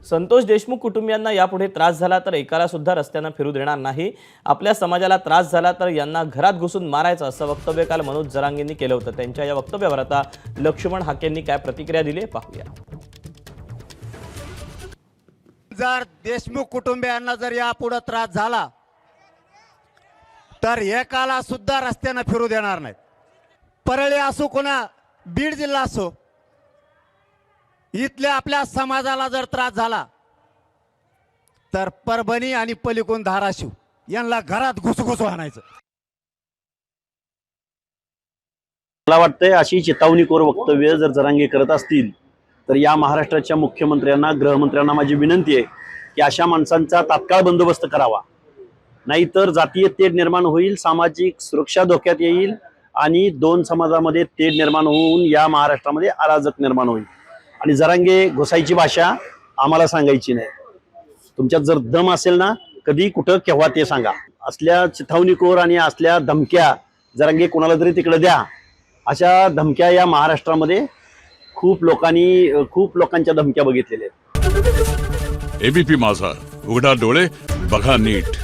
संतोष देशमुख कुटुंबियांना यापुढे त्रास झाला तर एकाला सुद्धा रस्त्यानं फिरू देणार नाही। आपल्या समाजाला त्रास झाला तर यांना घरात घुसून मारायचं असं वक्तव्य काल मनोज जरांगेंनी केलं होतं। त्यांच्या या वक्तव्यावर आता लक्ष्मण हाकेंनी काय प्रतिक्रिया दिली पाहूया। जर देशमुख कुटुंबियांना जर यापुढे त्रास झाला तर एकाला सुद्धा रस्त्यानं फिरू देणार नाही। परळी असो कोणा बीड जिल्हा असो, इथल्या आपल्या समाजाला जर त्रास झाला तर परभणी आणि पलीकडून धाराशिव यांना घरात घुसघुस आणायचं। मला वाटतंय अशी चेतावणीखोर वक्तव्य जर जरांगे करत असतील तर या महाराष्ट्राच्या मुख्यमंत्र्यांना, गृहमंत्र्यांना माझी विनंती आहे की अशा माणसांचा तात्काळ बंदोबस्त करावा, नाहीतर जातीय तेढ निर्माण होईल, सामाजिक सुरक्षा धोक्यात येईल आणि दोन समाजामध्ये तेढ निर्माण होऊन या महाराष्ट्रामध्ये अराजक निर्माण होईल। आणि जरांगे घुसायची भाषा आम्हाला सांगायची नाही। तुमच्यात जर दम असेल ना, कधी कुठं केव्हा ते सांगा। असल्या चिथावणीखोर आणि असल्या धमक्या जरांगे कोणाला तरी तिकडे द्या, अशा धमक्या या महाराष्ट्रामध्ये खूप लोकांच्या धमक्या बघितलेल्या आहेत। एबीपी माझा, उघडा डोळे बघा नीट।